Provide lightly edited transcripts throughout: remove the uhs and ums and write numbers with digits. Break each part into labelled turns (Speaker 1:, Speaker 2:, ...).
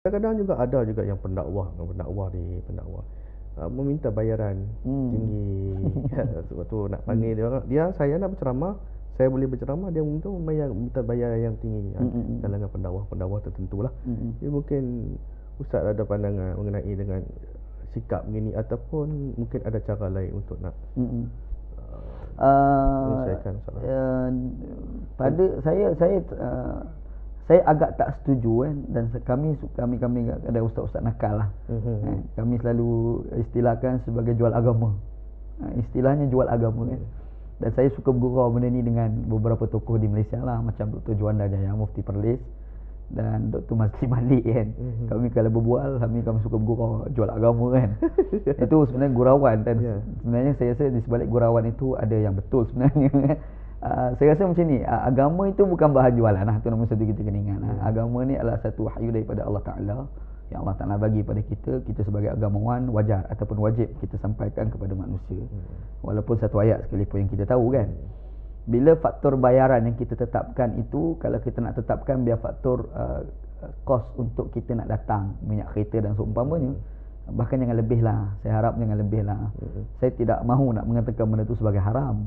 Speaker 1: kadang-kadang juga ada juga yang pendakwah pendakwah meminta bayaran tinggi. Sebab tu nak panggil dia, saya nak berceramah, saya boleh berceramah, dia minta bayaran yang tinggi. Kalangan pendakwah tertentu lah. Jadi mungkin Ustaz ada pandangan mengenai dengan sikap begini, ataupun mungkin ada cara lain untuk nak menyelesaikan masalah.
Speaker 2: Pada saya agak tak setuju dan kami ada ustaz-ustaz nakal lah. Kami selalu istilahkan sebagai jual agama. Istilahnya jual agama kan. Dan saya suka bergurau benda ni dengan beberapa tokoh di Malaysia lah, macam Dr. Juanda Jaya, Mufti Perlis, dan Dr. Mazli Malik kan. Kami kalau berbual, kami suka bergurau jual agama kan. Itu sebenarnya gurauan, dan sebenarnya saya rasa di sebalik gurauan itu ada yang betul sebenarnya. Saya rasa macam ni, agama itu bukan bahan jualan lah. Itu nombor satu kita kena ingat. Agama ni adalah satu wahyu daripada Allah Ta'ala yang Allah Ta'ala bagi pada kita. Kita sebagai agamawan wajar ataupun wajib kita sampaikan kepada manusia, walaupun satu ayat sekalipun yang kita tahu kan. Bila faktor bayaran yang kita tetapkan itu, kalau kita nak tetapkan biar faktor kos untuk kita nak datang, minyak kereta dan seumpamanya, bahkan jangan lebih lah. Saya harap jangan lebih lah. Saya tidak mahu nak mengatakan benda itu sebagai haram.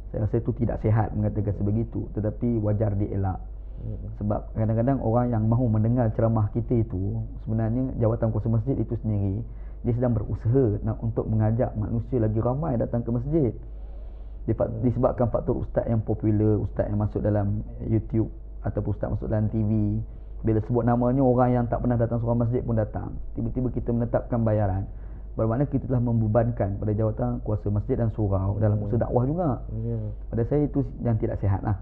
Speaker 2: Saya rasa itu tidak sihat mengatakan sebegitu, tetapi wajar dielak. Sebab kadang-kadang orang yang mahu mendengar ceramah kita itu, sebenarnya jawatan kuasa masjid itu sendiri, dia sedang berusaha untuk mengajak manusia lagi ramai datang ke masjid. Disebabkan faktor ustaz yang popular, ustaz yang masuk dalam YouTube ataupun ustaz masuk dalam TV, bila sebut namanya, orang yang tak pernah datang surau masjid pun datang. Tiba-tiba kita menetapkan bayaran, bermakna kita telah membebankan pada jawatan kuasa masjid dan surau dalam usaha dakwah juga. Pada saya itu yang tidak sihat lah.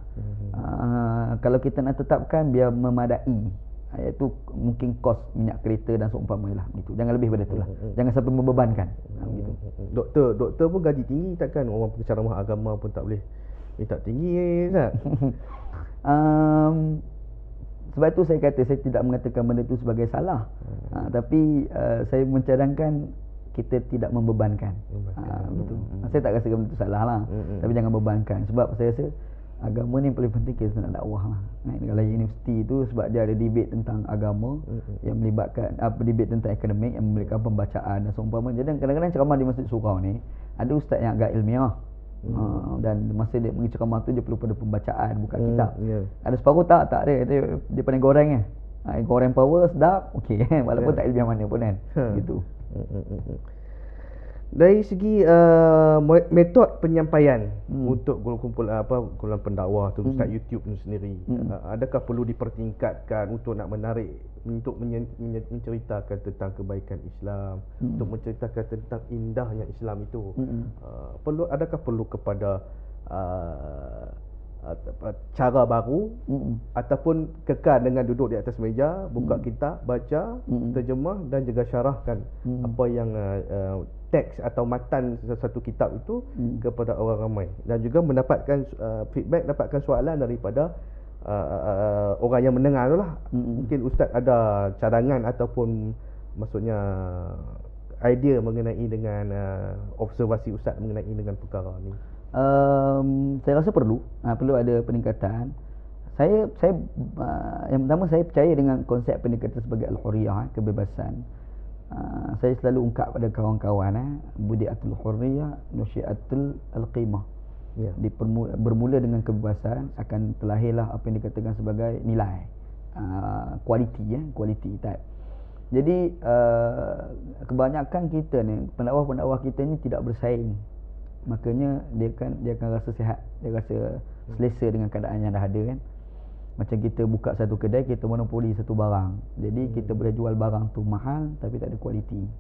Speaker 2: Kalau kita nak tetapkan biar memadai, iaitu mungkin kos minyak kereta dan seumpamanya lah gitu. Jangan lebih pada itulah. Jangan sampai membebankan. Gitu.
Speaker 1: Doktor pun gaji tinggi, takkan orang penceramah agama pun tak boleh minta tinggi Ustaz?
Speaker 2: Sebab itu saya kata saya tidak mengatakan benda itu sebagai salah. Tapi saya mencadangkan kita tidak membebankan. Betul. Saya tak rasa benda itu salah lah. Tapi jangan bebankan. Sebab saya rasa agama ni paling penting kita nak dakwah lah. Kalau universiti itu sebab dia ada debate tentang agama yang melibatkan debate tentang akademik yang melibatkan pembacaan dan seumpamanya. Jadi kadang-kadang ceramah di masjid surau ni ada ustaz yang agak ilmiah. Dan masa dia pergi ceramah tu dia perlu pada pembacaan, buka kitab. Ada separuh tak ada. Dia pandai goreng kan. Goreng power sedap, okey walaupun tak ilmiah mana pun kan. Gitu.
Speaker 1: Dari segi metod penyampaian untuk kumpulan pendakwah tu, ustaz YouTube tu sendiri, adakah perlu dipertingkatkan untuk nak menarik, untuk menceritakan tentang kebaikan Islam, untuk menceritakan tentang indahnya Islam itu? Adakah perlu kepada cara baru, ataupun kekal dengan duduk di atas meja, buka kitab, baca, terjemah dan juga syarahkan apa yang teks atau matan satu kitab itu kepada orang ramai, dan juga mendapatkan feedback, dapatkan soalan daripada orang yang mendengar tu lah. Mungkin ustaz ada cadangan ataupun maksudnya idea mengenai dengan observasi ustaz mengenai dengan perkara ni.
Speaker 2: Saya rasa perlu ada peningkatan. Saya yang pertama, saya percaya dengan konsep pendekatan sebagai al-hurriyah, kebebasan. Saya selalu ungkap pada kawan-kawan, budiatul hurriyah nusyiatul al-qimah. Bermula dengan kebebasan akan terlahirlah apa yang dikatakan sebagai nilai, quality type. Jadi kebanyakan kita ni, pendakwah-pendakwah kita ni tidak bersaing. Makanya dia akan rasa sihat, dia rasa selesa dengan keadaan yang dah ada kan. Macam kita buka satu kedai, kita monopoli satu barang. Jadi kita boleh jual barang tu mahal tapi tak ada kualiti.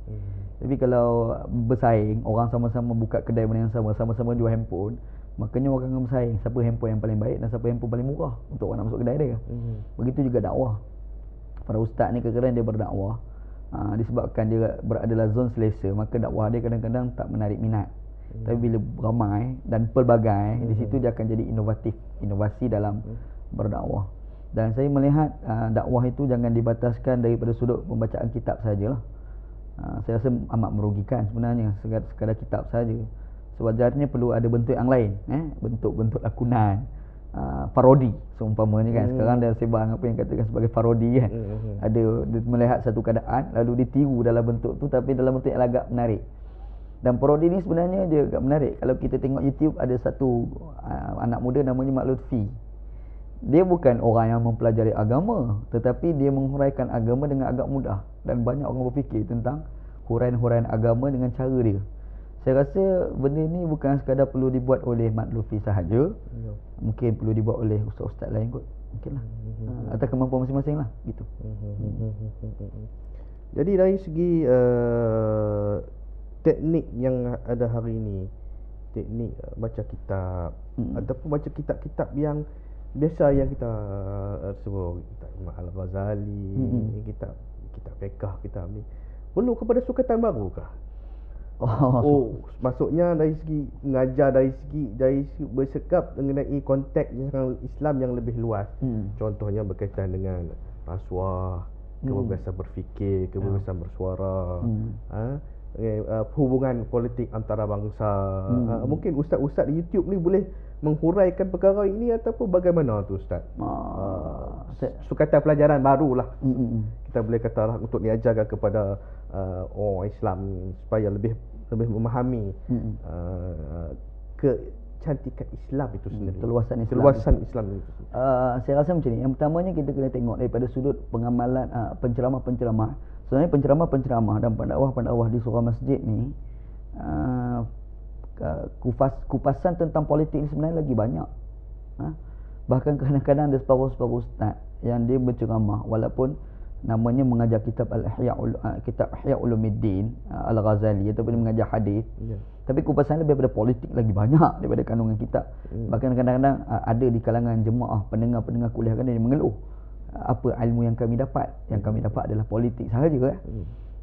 Speaker 2: Tapi kalau bersaing, orang sama-sama buka kedai benda yang sama-sama jual handphone, makanya orang akan bersaing siapa handphone yang paling baik dan siapa handphone paling murah untuk orang nak masuk kedai dia. Begitu juga dakwah. Para ustaz ni kadang-kadang dia berdakwah, disebabkan dia berada dalam zon selesa, maka dakwah dia kadang-kadang tak menarik minat. Tapi bila ramai dan pelbagai, di situ dia akan jadi inovasi dalam berdakwah. Dan saya melihat dakwah itu jangan dibataskan daripada sudut pembacaan kitab sajalah. Saya rasa amat merugikan sebenarnya sekadar kitab saja. Sewajarnya perlu ada bentuk yang lain, bentuk-bentuk lakonan, parodi seumpamanya kan. Sekarang dia sebang apa yang katakan sebagai parodi kan. Ada dia melihat satu keadaan lalu ditiru dalam bentuk tu tapi dalam bentuk yang agak menarik. Dan parodi ni sebenarnya dia agak menarik. Kalau kita tengok YouTube ada satu anak muda namanya Mak Lutfi. Dia bukan orang yang mempelajari agama, tetapi dia menghuraikan agama dengan agak mudah. Dan banyak orang berfikir tentang huraian-huraian agama dengan cara dia. Saya rasa benda ni bukan sekadar perlu dibuat oleh Mak Lutfi sahaja. Mungkin perlu dibuat oleh ustaz-ustaz lain kot. Mungkinlah. Atau kemampuan masing-masing lah gitu.
Speaker 1: Jadi dari segi teknik yang ada hari ini, teknik baca kitab ataupun baca kitab-kitab yang biasa yang kita sebut, kitab Imam Al-Ghazali, kitab fiqh, kitab ni perlu kepada sukatan baru kah? Maksudnya dari segi mengajar, dari segi bercakap mengenai konteks Islam yang lebih luas. Contohnya berkaitan dengan rasuah, kebebasan berfikir, kebebasan bersuara, hubungan politik antara bangsa. Mungkin ustaz-ustaz di YouTube ni boleh menghuraikan perkara ini ataupun bagaimana tu ustaz? Sukatan pelajaran barulah. Kita boleh kata untuk diajarkan kepada orang Islam supaya lebih memahami kecantikan Islam itu sendiri. Keluasan Islam itu.
Speaker 2: Saya rasa macam ni. Yang pertamanya kita kena tengok daripada sudut pengamalan penceramah-penceramah. Sebenarnya penceramah-penceramah dan pendakwah-pendakwah di surau masjid ni kupasan tentang politik ni sebenarnya lagi banyak. Bahkan kadang-kadang ada separuh-separuh ustaz yang dia berceramah walaupun namanya mengajar kitab kitab Ihya Ulumuddin Al-Ghazali ataupun mengajar hadis. Tapi kupasan lebih daripada politik lagi banyak daripada kandungan kitab. Bahkan kadang-kadang ada di kalangan jemaah pendengar-pendengar kuliah kan dia mengeluh, apa ilmu yang kami dapat? Yang kami dapat adalah politik sahaja kan.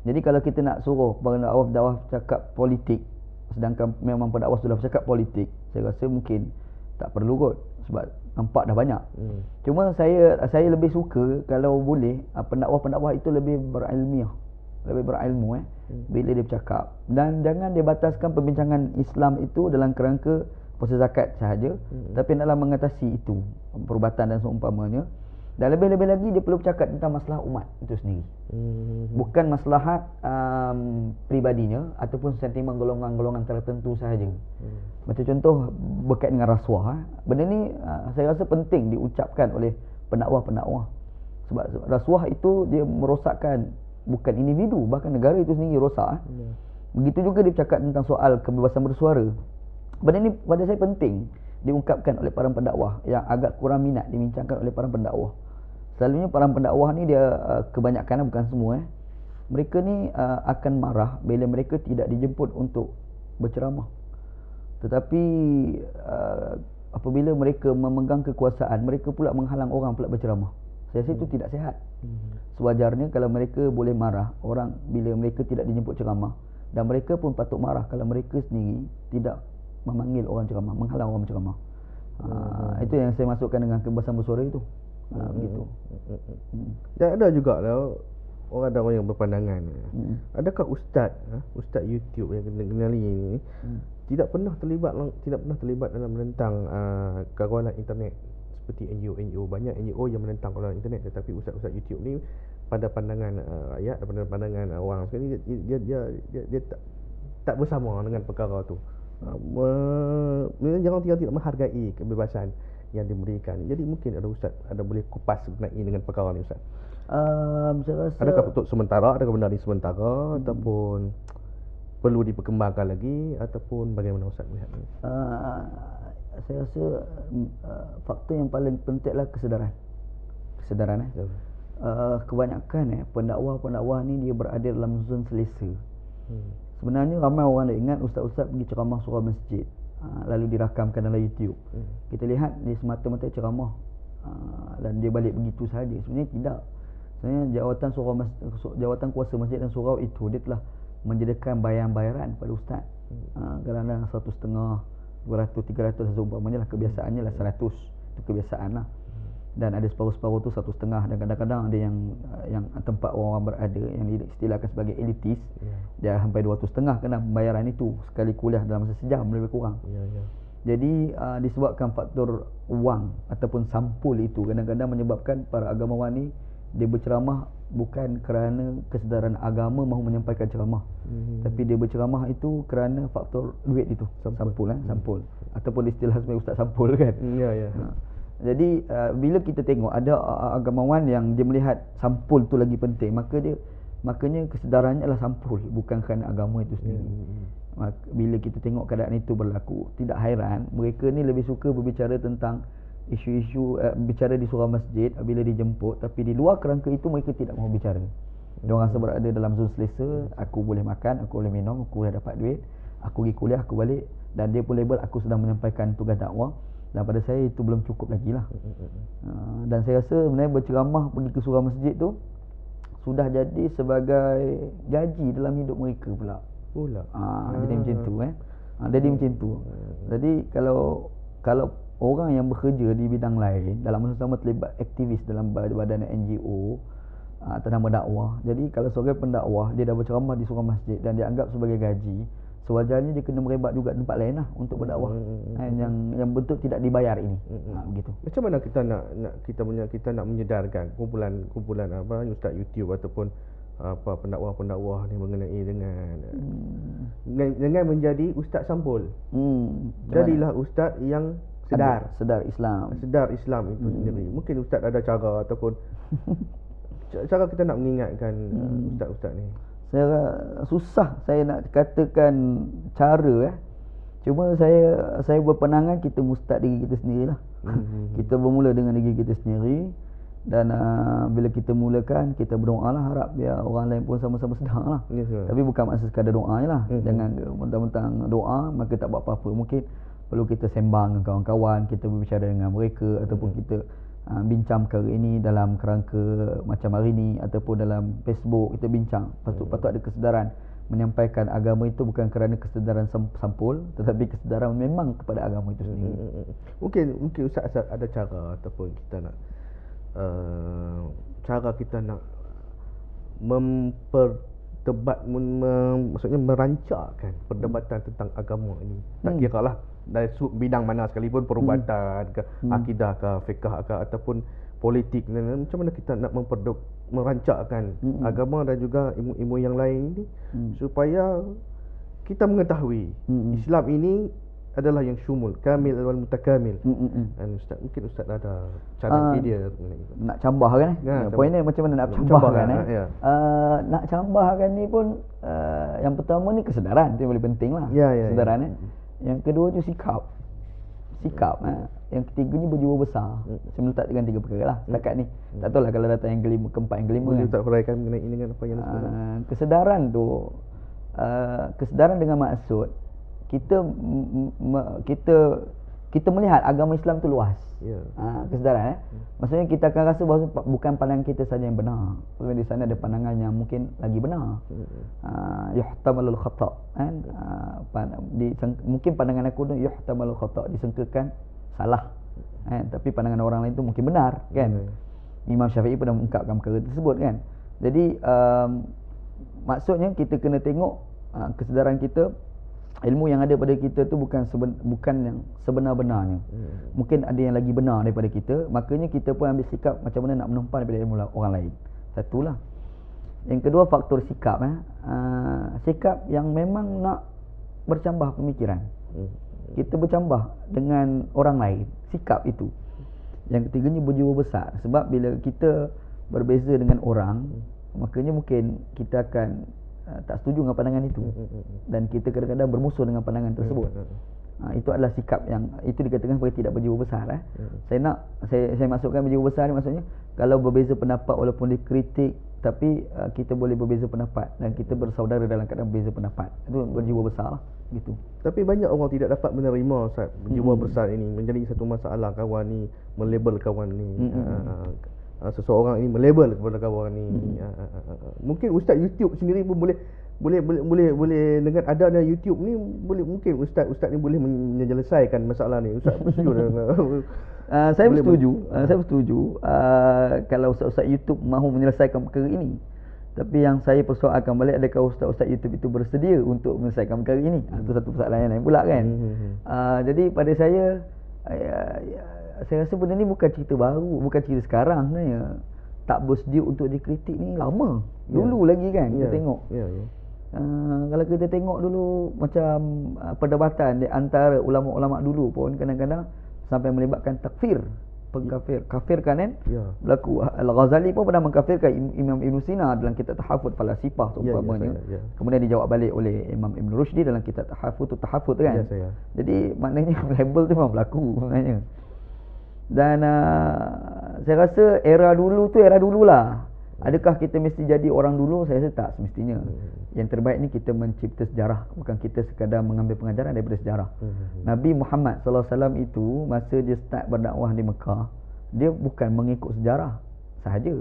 Speaker 2: Jadi kalau kita nak suruh pendakwah cakap politik sedangkan memang pendakwah sudah bercakap politik, saya rasa mungkin tak perlu kot sebab nampak dah banyak. Cuma saya lebih suka kalau boleh pendakwah-pendakwah itu lebih berilmiah, lebih berilmu bila dia bercakap, dan jangan dia bataskan perbincangan Islam itu dalam kerangka puasa zakat sahaja, tapi dalam mengatasi itu perubatan dan seumpamanya. Dan lebih-lebih lagi dia perlu bercakap tentang masalah umat itu sendiri. Bukan maslahat pribadinya ataupun sentimen golongan-golongan tertentu sahaja. Macam contoh berkait dengan rasuah. Benda ni saya rasa penting diucapkan oleh pendakwah-pendakwah. Sebab rasuah itu dia merosakkan bukan individu, bahkan negara itu sendiri rosak. Begitu juga dia bercakap tentang soal kebebasan bersuara. Benda ni pada saya penting diungkapkan oleh para pendakwah yang agak kurang minat dibincangkan oleh para pendakwah. Selalunya para pendakwah ni dia kebanyakan, bukan semua mereka ni akan marah bila mereka tidak dijemput untuk berceramah. Tetapi apabila mereka memegang kekuasaan, mereka pula menghalang orang pula berceramah. Saya rasa itu tidak sihat. Sewajarnya kalau mereka boleh marah orang bila mereka tidak dijemput ceramah, dan mereka pun patut marah kalau mereka sendiri tidak memanggil orang ceramah, menghalang orang ceramah. Itu yang saya masukkan dengan kebebasan bersuara itu. Begitu.
Speaker 1: Dan ada juga ada orang yang berpandangan. Adakah ustaz YouTube yang kita kenali ini tidak pernah terlibat dalam menentang kawalan internet seperti NGO. Banyak NGO yang menentang kawalan internet, tetapi ustaz-ustaz YouTube ni pada pandangan rakyat, pada pandangan orang sekali dia tak bersama dengan perkara tu. Jangan tidak menghargai kebebasan yang diberikan. Jadi mungkin ada ustaz boleh kupas mengenai dengan perkara ni ustaz.
Speaker 2: Saya rasa
Speaker 1: adakah untuk sementara, adakah benar ni sementara ataupun perlu diperkembangkan lagi, ataupun bagaimana ustaz melihat ni?
Speaker 2: Saya rasa faktor yang paling penting adalah kesedaran. Kebanyakan pendakwah ni dia berada dalam zon selesa. Sebenarnya ramai orang dah ingat ustaz-ustaz pergi ceramah surau masjid, lalu dirakamkan dalam YouTube. Kita lihat dia semata-mata ceramah dan dia balik begitu sahaja. Sebenarnya tidak. Sebenarnya jawatan kuasa masjid dan surau itu dia telah menyediakan bayaran pada ustaz. Kadang-kadang 150, 200, 300 seumpamanya lah. Kebiasaannya lah 100. Itu kebiasaan lah. Dan ada separuh-separuh tu 150, dan kadang-kadang ada yang tempat orang berada yang diistilahkan sebagai elitis, dia sampai 250 kena pembayaran itu sekali kuliah dalam masa sejam lebih kurang. Jadi disebabkan faktor wang ataupun sampul itu kadang-kadang menyebabkan para agamawan ni dia berceramah bukan kerana kesedaran agama mahu menyampaikan ceramah, tapi dia berceramah itu kerana faktor duit itu, sampul sampul ataupun istilah sebagai ustaz sampul kan. Jadi bila kita tengok ada agamawan yang dia melihat sampul tu lagi penting, makanya kesedarannya adalah sampul bukan kerana agama itu sendiri. Bila kita tengok keadaan itu berlaku, tidak hairan mereka ni lebih suka berbicara tentang isu-isu bicara di surau masjid bila dijemput, tapi di luar kerangka itu mereka tidak mahu bicara. Diorang rasa berada dalam zon selesa, aku boleh makan, aku boleh minum, aku boleh dapat duit, aku pergi kuliah, aku balik, dan dia pun label aku sedang menyampaikan tugas dakwah. Dan pada saya itu belum cukup lagi lah. Dan saya rasa sebenarnya berceramah pergi ke surau masjid tu sudah jadi sebagai gaji dalam hidup mereka pula. Jadi macam tu jadi macam tu. Jadi kalau orang yang bekerja di bidang lain dalam masa sama terlibat aktivis dalam badan NGO atas nama dakwah. Jadi kalau seorang pendakwah dia dah berceramah di surau masjid dan dia anggap sebagai gaji, sewajarnya dia kena merebat juga tempat lain lah untuk berdakwah yang betul tidak dibayar ini. Begitu.
Speaker 1: Macam mana kita nak menyedarkan kumpulan ustaz YouTube ataupun pendakwah-pendakwah ni mengenai dengan menjadi ustaz sampul. Jadilah ustaz yang sedar Islam itu sendiri. Mungkin ustaz ada cara ataupun cara kita nak mengingatkan ustaz-ustaz ni.
Speaker 2: Saya susah saya nak katakan cara cuma saya berpandangan kita mustad diri kita sendirilah. Kita bermula dengan diri kita sendiri. Dan bila kita mulakan, kita berdoa lah, harap biar orang lain pun sama-sama sedar lah. Tapi bukan maksud sekadar doa je lah. Jangan mentang-mentang doa maka tak buat apa-apa. Mungkin perlu kita sembang dengan kawan-kawan, kita berbicara dengan mereka, ataupun kita bincang perkara ini dalam kerangka macam hari ni, ataupun dalam Facebook kita bincang. Patut ada kesedaran menyampaikan agama itu bukan kerana kesedaran sampul, tetapi kesedaran memang kepada agama itu sendiri.
Speaker 1: Mungkin Ustaz ada cara ataupun kita nak cara kita nak maksudnya merancangkan perdebatan tentang agama ini. Tak kira lah dari bidang mana sekalipun, perubatan ke akidah ke fiqh ke ataupun politik, macam mana kita nak merancangkan agama dan juga ilmu-ilmu yang lain ini supaya kita mengetahui Islam ini adalah yang syumul, kamil wal mutakamil. Dan Ustaz, mungkin Ustaz ada cara idea
Speaker 2: nak cambahkan poinnya macam mana nak cambahkan nak cambahkan ni pun yang pertama ni kesedaran, tu yang paling penting lah. Kesedaran yang kedua tu sikap. Yang ketiganya berjiwa besar. Saya meletak dengan 3 perkara lah setakat ni. Tak tahu lah kalau datang yang keempat, yang kelima
Speaker 1: boleh tak huraikan mengenai dengan apa yang
Speaker 2: kesedaran tu. Kesedaran dengan maksud kita melihat agama Islam tu luas. Kesedaran maksudnya kita akan rasa bahawa bukan pandangan kita saja yang benar. Sebab di sana ada pandangan yang mungkin lagi benar. Yuhtamalul khata' kan. Mungkin pandangan aku tu yuhtamalul khata', disangkakan salah. Tapi pandangan orang lain tu mungkin benar kan. Imam Syafi'i pernah mengungkapkan perkara tersebut kan. Jadi maksudnya kita kena tengok kesedaran kita. Ilmu yang ada pada kita tu bukan yang sebenar-benarnya. Mungkin ada yang lagi benar daripada kita, makanya kita pun ambil sikap macam mana nak menempah daripada ilmu orang lain. Satulah. Yang kedua, faktor sikap. Sikap yang memang nak bercambah pemikiran. Kita bercambah dengan orang lain. Sikap itu. Yang ketiganya, berjiwa besar. Sebab bila kita berbeza dengan orang, makanya mungkin kita akan tak setuju dengan pandangan itu, dan kita kadang-kadang bermusuh dengan pandangan tersebut. Itu adalah sikap yang itu dikatakan sebagai tidak berjiwa besar. Saya masukkan berjiwa besar ni maksudnya kalau berbeza pendapat walaupun dikritik, tapi kita boleh berbeza pendapat dan kita bersaudara dalam keadaan berbeza pendapat. Itu berjiwa besar lah, gitu.
Speaker 1: Tapi banyak orang tidak dapat menerima Ustaz, berjiwa besar ini menjadi satu masalah. Kawan ni melabel kawan ni, seseorang ini melabel kepada kawan ni. Mungkin Ustaz YouTube sendiri pun boleh dengan adanya YouTube ni mungkin Ustaz ni boleh menyelesaikan masalah ni. Ustaz setuju dengan
Speaker 2: saya bersetuju. Kalau Ustaz YouTube mahu menyelesaikan perkara ini, Tapi yang saya persoalkan balik, adakah ustaz-ustaz YouTube itu bersedia untuk menyelesaikan perkara ini? Itu satu persoalan yang lain pula kan. Jadi pada saya rasa benda ni bukan cerita baru, bukan cerita sekarang sebenarnya. Tak bersedia untuk dikritik ni lama. Dulu lagi kan kita tengok. Kalau kita tengok dulu macam perdebatan di antara ulama-ulama dulu pun kadang-kadang sampai melibatkan takfir, kafirkan kan. Berlaku Al-Ghazali pun pernah mengkafirkan Imam Ibn Sina dalam kitab Tahafut Falasifah seumpamanya. Kemudian dijawab balik oleh Imam Ibn Rushdi dalam kitab Tahafut kan. Jadi maknanya label tu memang berlaku sebenarnya. Dan saya rasa era dululah. Adakah kita mesti jadi orang dulu? Saya rasa tak semestinya. Yang terbaik ni kita mencipta sejarah, bukan kita sekadar mengambil pengajaran daripada sejarah. Nabi Muhammad SAW itu masa dia start berdakwah di Mekah, dia bukan mengikut sejarah sahaja,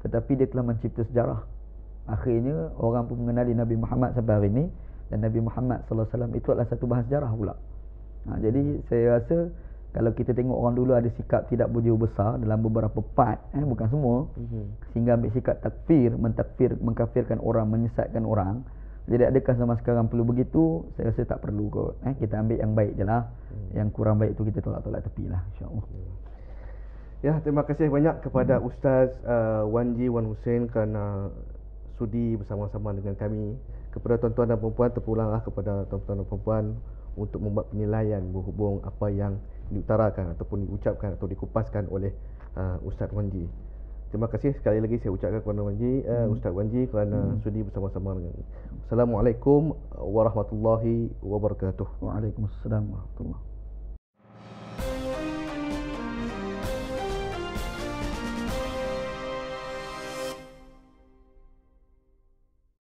Speaker 2: tetapi dia telah mencipta sejarah. Akhirnya orang pun mengenali Nabi Muhammad sampai hari ini, dan Nabi Muhammad SAW itu adalah satu bahan sejarah pula. Jadi saya rasa kalau kita tengok orang dulu ada sikap tidak berjiwa besar dalam beberapa part, bukan semua, sehingga ambil sikap mengkafirkan orang, menyesatkan orang. Jadi adakah zaman sekarang perlu begitu? Saya rasa tak perlu kot. Kita ambil yang baik je lah. Yang kurang baik tu kita tolak-tolak tepi lah, insyaAllah.
Speaker 1: Ya, terima kasih banyak kepada Ustaz Wanji Wan Hussein kerana sudi bersama-sama dengan kami. Kepada tuan-tuan dan perempuan, terpulanglah kepada tuan-tuan dan perempuan untuk membuat penilaian berhubung apa yang diutarakan ataupun diucapkan atau dikupaskan oleh Ustaz Wanji. Terima kasih sekali lagi saya ucapkan kepada Ustaz Wanji kerana sudi bersama-sama dengan kami. Assalamualaikum warahmatullahi wabarakatuh.
Speaker 2: Waalaikumsalam warahmatullahi wabarakatuh.